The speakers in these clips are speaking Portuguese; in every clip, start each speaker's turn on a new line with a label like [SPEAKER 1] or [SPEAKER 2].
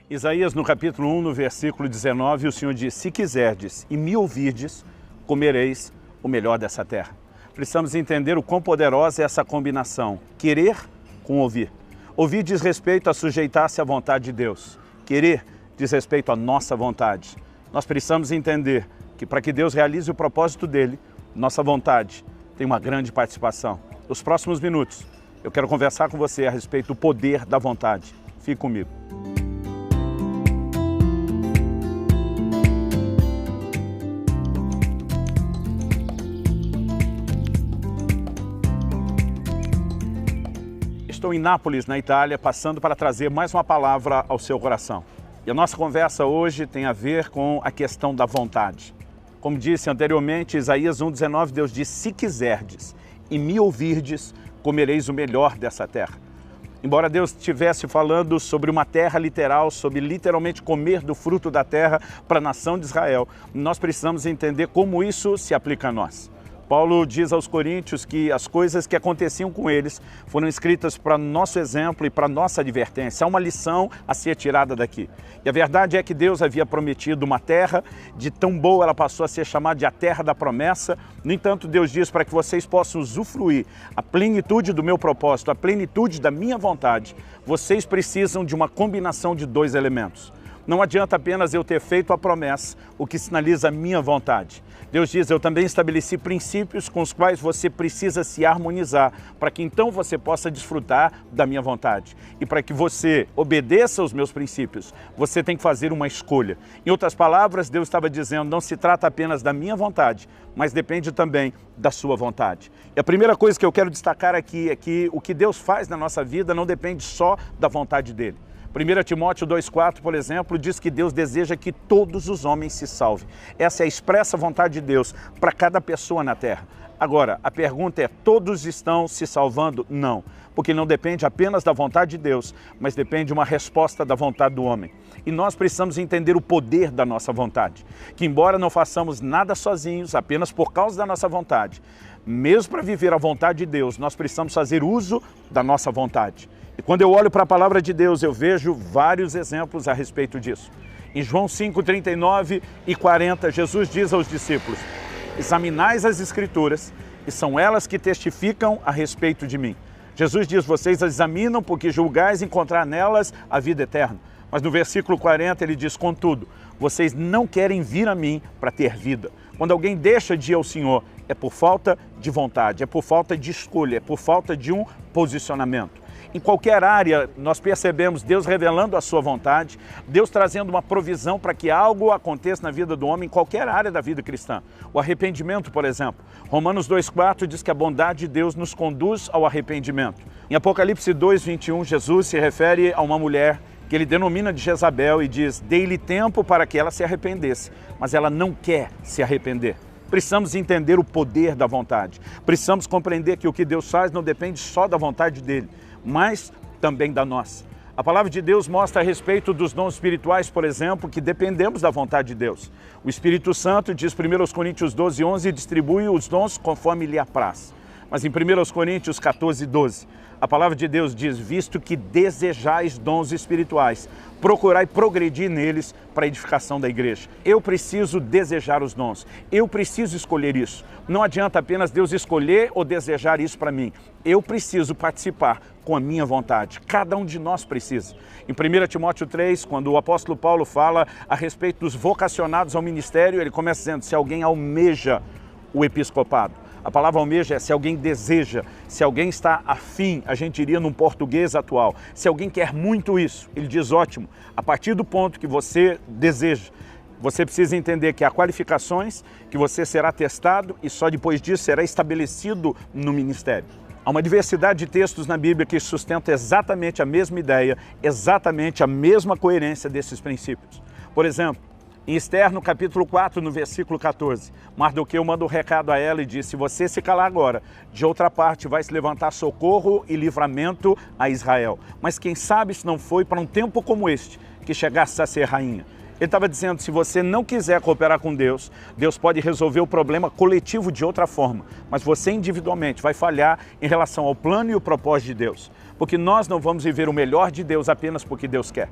[SPEAKER 1] Isaías, no capítulo 1, no versículo 19, o Senhor diz: se quiserdes e me ouvirdes, comereis o melhor dessa terra. Precisamos entender o quão poderosa é essa combinação, querer com ouvir. Ouvir diz respeito a sujeitar-se à vontade de Deus. Querer diz respeito à nossa vontade. Nós precisamos entender que para que Deus realize o propósito dele, nossa vontade tem uma grande participação. Nos próximos minutos, eu quero conversar com você a respeito do poder da vontade. Fique comigo. Estou em Nápoles, na Itália, passando para trazer mais uma palavra ao seu coração. E a nossa conversa hoje tem a ver com a questão da vontade. Como disse anteriormente, Isaías 1,19, Deus diz: se quiserdes e me ouvirdes, comereis o melhor dessa terra. Embora Deus estivesse falando sobre uma terra literal, sobre literalmente comer do fruto da terra para a nação de Israel, nós precisamos entender como isso se aplica a nós. Paulo diz aos coríntios que as coisas que aconteciam com eles foram escritas para nosso exemplo e para nossa advertência. Há uma lição a ser tirada daqui. E a verdade é que Deus havia prometido uma terra, de tão boa ela passou a ser chamada de a terra da promessa. No entanto, Deus diz: para que vocês possam usufruir a plenitude do meu propósito, a plenitude da minha vontade, vocês precisam de uma combinação de dois elementos. Não adianta apenas eu ter feito a promessa, o que sinaliza a minha vontade. Deus diz: eu também estabeleci princípios com os quais você precisa se harmonizar, para que então você possa desfrutar da minha vontade. E para que você obedeça aos meus princípios, você tem que fazer uma escolha. Em outras palavras, Deus estava dizendo: não se trata apenas da minha vontade, mas depende também da sua vontade. E a primeira coisa que eu quero destacar aqui é que o que Deus faz na nossa vida não depende só da vontade dele. 1 Timóteo 2,4, por exemplo, diz que Deus deseja que todos os homens se salvem. Essa é a expressa vontade de Deus para cada pessoa na terra. Agora, a pergunta é: todos estão se salvando? Não, porque não depende apenas da vontade de Deus, mas depende de uma resposta da vontade do homem. E nós precisamos entender o poder da nossa vontade, que embora não façamos nada sozinhos, apenas por causa da nossa vontade, mesmo para viver a vontade de Deus, nós precisamos fazer uso da nossa vontade. E quando eu olho para a palavra de Deus, eu vejo vários exemplos a respeito disso. Em João 5, 39 e 40, Jesus diz aos discípulos: examinais as Escrituras, e são elas que testificam a respeito de mim. Jesus diz: vocês as examinam porque julgais encontrar nelas a vida eterna. Mas no versículo 40 ele diz: contudo, vocês não querem vir a mim para ter vida. Quando alguém deixa de ir ao Senhor, é por falta de vontade, é por falta de escolha, é por falta de um posicionamento. Em qualquer área, nós percebemos Deus revelando a sua vontade, Deus trazendo uma provisão para que algo aconteça na vida do homem, em qualquer área da vida cristã. O arrependimento, por exemplo. Romanos 2,4 diz que a bondade de Deus nos conduz ao arrependimento. Em Apocalipse 2,21, Jesus se refere a uma mulher que ele denomina de Jezabel e diz: dei-lhe tempo para que ela se arrependesse, mas ela não quer se arrepender. Precisamos entender o poder da vontade. Precisamos compreender que o que Deus faz não depende só da vontade dele, mas também da nossa. A palavra de Deus mostra a respeito dos dons espirituais, por exemplo, que dependemos da vontade de Deus. O Espírito Santo, diz 1 Coríntios 12:11, distribui os dons conforme lhe apraz. Mas em 1 Coríntios 14:12, a palavra de Deus diz: visto que desejais dons espirituais, procurai progredir neles para a edificação da igreja. Eu preciso desejar os dons, eu preciso escolher isso. Não adianta apenas Deus escolher ou desejar isso para mim. Eu preciso participar com a minha vontade. Cada um de nós precisa. Em 1 Timóteo 3, quando o apóstolo Paulo fala a respeito dos vocacionados ao ministério, ele começa dizendo: se alguém almeja o episcopado. A palavra almeja é se alguém deseja, se alguém está afim, a gente diria num português atual. Se alguém quer muito isso, ele diz: ótimo, a partir do ponto que você deseja, você precisa entender que há qualificações, que você será testado e só depois disso será estabelecido no ministério. Há uma diversidade de textos na Bíblia que sustentam exatamente a mesma ideia, exatamente a mesma coerência desses princípios. Por exemplo, em Esther, no capítulo 4, no versículo 14, Mardoqueu manda um recado a ela e diz: se você se calar agora, de outra parte vai se levantar socorro e livramento a Israel. Mas quem sabe se não foi para um tempo como este que chegasse a ser rainha. Ele estava dizendo: se você não quiser cooperar com Deus, Deus pode resolver o problema coletivo de outra forma, mas você individualmente vai falhar em relação ao plano e o propósito de Deus, porque nós não vamos viver o melhor de Deus apenas porque Deus quer.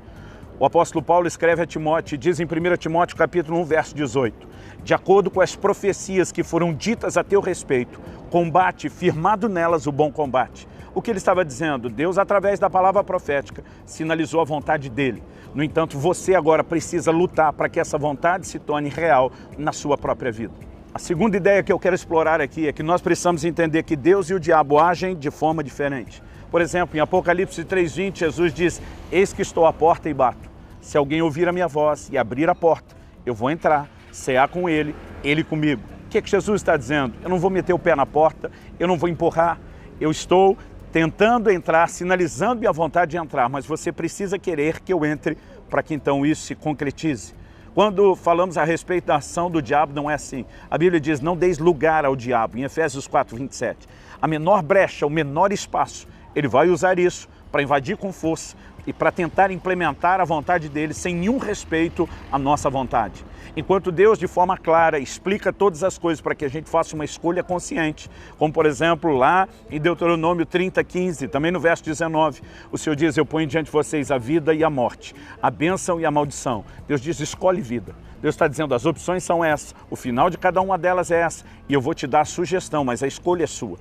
[SPEAKER 1] O apóstolo Paulo escreve a Timóteo, diz em 1 Timóteo capítulo 1, verso 18, de acordo com as profecias que foram ditas a teu respeito, combate, firmado nelas o bom combate. O que ele estava dizendo? Deus, através da palavra profética, sinalizou a vontade dele. No entanto, você agora precisa lutar para que essa vontade se torne real na sua própria vida. A segunda ideia que eu quero explorar aqui é que nós precisamos entender que Deus e o diabo agem de forma diferente. Por exemplo, em Apocalipse 3:20, Jesus diz, eis que estou à porta e bato. Se alguém ouvir a minha voz e abrir a porta, eu vou entrar, cear com ele, ele comigo. O que Jesus está dizendo? Eu não vou meter o pé na porta, eu não vou empurrar, eu estou tentando entrar, sinalizando minha vontade de entrar, mas você precisa querer que eu entre para que então isso se concretize. Quando falamos a respeito da ação do diabo, não é assim. A Bíblia diz, não deis lugar ao diabo, em Efésios 4:27. A menor brecha, o menor espaço, ele vai usar isso para invadir com força e para tentar implementar a vontade dele sem nenhum respeito à nossa vontade. Enquanto Deus, de forma clara, explica todas as coisas para que a gente faça uma escolha consciente, como por exemplo lá em Deuteronômio 30:15, também no verso 19, o Senhor diz, eu ponho diante de vocês a vida e a morte, a bênção e a maldição. Deus diz, escolhe vida. Deus está dizendo, as opções são essas, o final de cada uma delas é essa, e eu vou te dar a sugestão, mas a escolha é sua.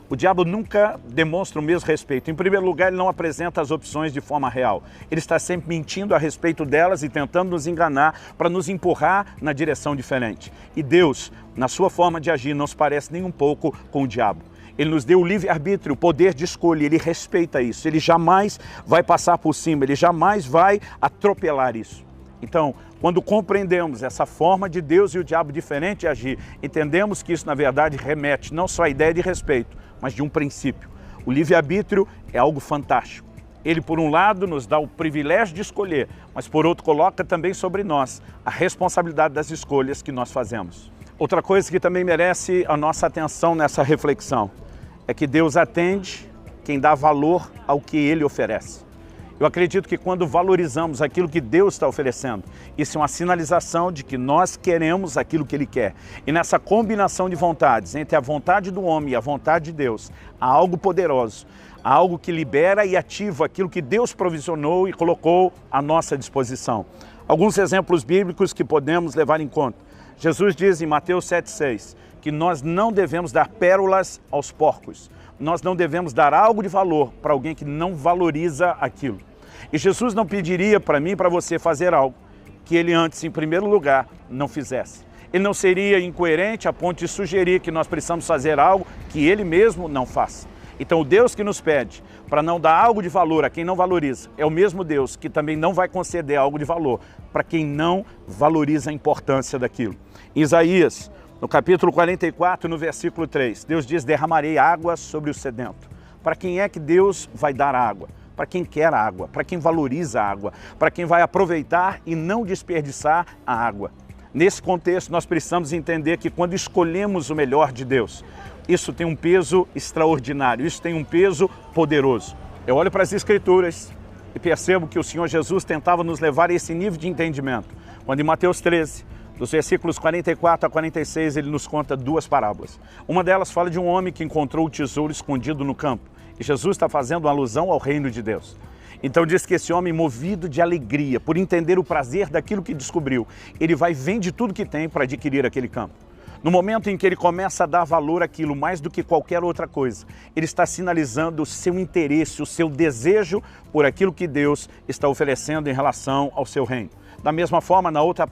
[SPEAKER 1] O diabo nunca demonstra o mesmo respeito. Em primeiro lugar, ele não apresenta as opções de forma real. Ele está sempre mentindo a respeito delas e tentando nos enganar para nos empurrar na direção diferente. E Deus, na sua forma de agir, não se parece nem um pouco com o diabo. Ele nos deu o livre-arbítrio, o poder de escolha, ele respeita isso. Ele jamais vai passar por cima, ele jamais vai atropelar isso. Então, quando compreendemos essa forma de Deus e o diabo diferente de agir, entendemos que isso, na verdade, remete não só à ideia de respeito, mas de um princípio. O livre-arbítrio é algo fantástico. Ele, por um lado, nos dá o privilégio de escolher, mas, por outro, coloca também sobre nós a responsabilidade das escolhas que nós fazemos. Outra coisa que também merece a nossa atenção nessa reflexão é que Deus atende quem dá valor ao que Ele oferece. Eu acredito que quando valorizamos aquilo que Deus está oferecendo, isso é uma sinalização de que nós queremos aquilo que Ele quer. E nessa combinação de vontades, entre a vontade do homem e a vontade de Deus, há algo poderoso, há algo que libera e ativa aquilo que Deus provisionou e colocou à nossa disposição. Alguns exemplos bíblicos que podemos levar em conta. Jesus diz em Mateus 7:6 que nós não devemos dar pérolas aos porcos. Nós não devemos dar algo de valor para alguém que não valoriza aquilo. E Jesus não pediria para mim e para você fazer algo que Ele antes, em primeiro lugar, não fizesse. Ele não seria incoerente a ponto de sugerir que nós precisamos fazer algo que Ele mesmo não faz. Então o Deus que nos pede para não dar algo de valor a quem não valoriza é o mesmo Deus que também não vai conceder algo de valor para quem não valoriza a importância daquilo. Em Isaías, no capítulo 44, no versículo 3, Deus diz, derramarei água sobre o sedento. Para quem é que Deus vai dar água? Para quem quer água, para quem valoriza a água, para quem vai aproveitar e não desperdiçar a água. Nesse contexto, nós precisamos entender que quando escolhemos o melhor de Deus, isso tem um peso extraordinário, isso tem um peso poderoso. Eu olho para as Escrituras e percebo que o Senhor Jesus tentava nos levar a esse nível de entendimento. Quando em Mateus 13, dos versículos 44 a 46, ele nos conta duas parábolas. Uma delas fala de um homem que encontrou o tesouro escondido no campo. E Jesus está fazendo uma alusão ao reino de Deus. Então diz que esse homem, movido de alegria, por entender o prazer daquilo que descobriu, ele vai e vende tudo que tem para adquirir aquele campo. No momento em que ele começa a dar valor àquilo mais do que qualquer outra coisa, ele está sinalizando o seu interesse, o seu desejo por aquilo que Deus está oferecendo em relação ao seu reino. Da mesma forma, na outra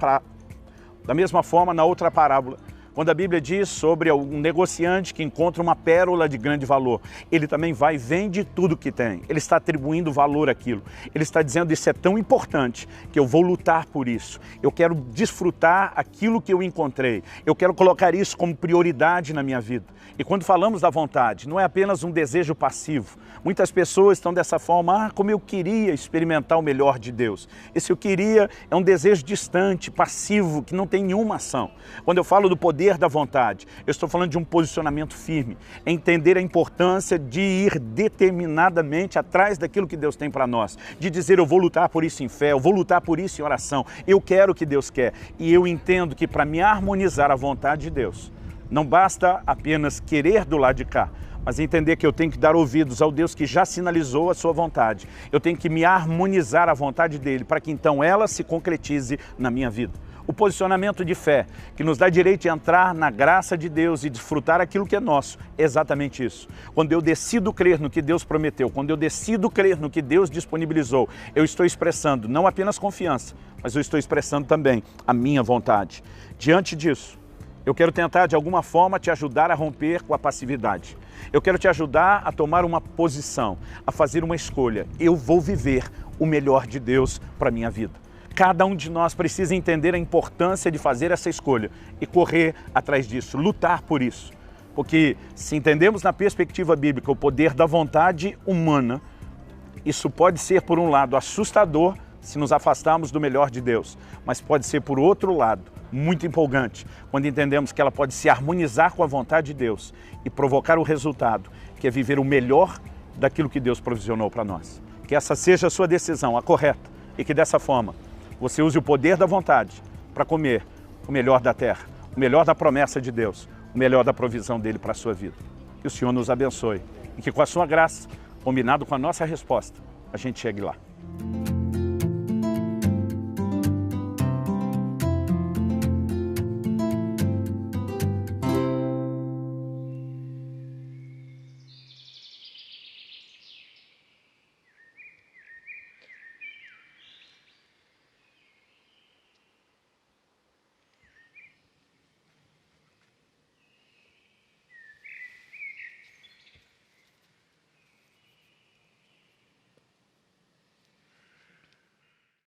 [SPEAKER 1] parábola, quando a Bíblia diz sobre um negociante que encontra uma pérola de grande valor, ele também vai e vende tudo que tem. Ele está atribuindo valor àquilo. Ele está dizendo, isso é tão importante que eu vou lutar por isso. Eu quero desfrutar aquilo que eu encontrei. Eu quero colocar isso como prioridade na minha vida. E quando falamos da vontade, não é apenas um desejo passivo. Muitas pessoas estão dessa forma, como eu queria experimentar o melhor de Deus. Esse eu queria é um desejo distante, passivo, que não tem nenhuma ação. Quando eu falo do poder da vontade, eu estou falando de um posicionamento firme, é entender a importância de ir determinadamente atrás daquilo que Deus tem para nós, de dizer eu vou lutar por isso em fé, eu vou lutar por isso em oração, eu quero o que Deus quer. E eu entendo que para me harmonizar à vontade de Deus, não basta apenas querer do lado de cá, mas entender que eu tenho que dar ouvidos ao Deus que já sinalizou a sua vontade. Eu tenho que me harmonizar à vontade dele, para que então ela se concretize na minha vida. O posicionamento de fé, que nos dá direito de entrar na graça de Deus e desfrutar aquilo que é nosso, é exatamente isso. Quando eu decido crer no que Deus prometeu, quando eu decido crer no que Deus disponibilizou, eu estou expressando não apenas confiança, mas eu estou expressando também a minha vontade. Diante disso, eu quero tentar de alguma forma te ajudar a romper com a passividade. Eu quero te ajudar a tomar uma posição, a fazer uma escolha. Eu vou viver o melhor de Deus para a minha vida. Cada um de nós precisa entender a importância de fazer essa escolha e correr atrás disso, lutar por isso. Porque se entendemos na perspectiva bíblica o poder da vontade humana, isso pode ser, por um lado, assustador se nos afastarmos do melhor de Deus, mas pode ser, por outro lado, muito empolgante, quando entendemos que ela pode se harmonizar com a vontade de Deus e provocar o resultado, que é viver o melhor daquilo que Deus provisionou para nós. Que essa seja a sua decisão, a correta, e que dessa forma você use o poder da vontade para comer o melhor da terra, o melhor da promessa de Deus, o melhor da provisão dele para a sua vida. Que o Senhor nos abençoe e que com a sua graça, combinado com a nossa resposta, a gente chegue lá.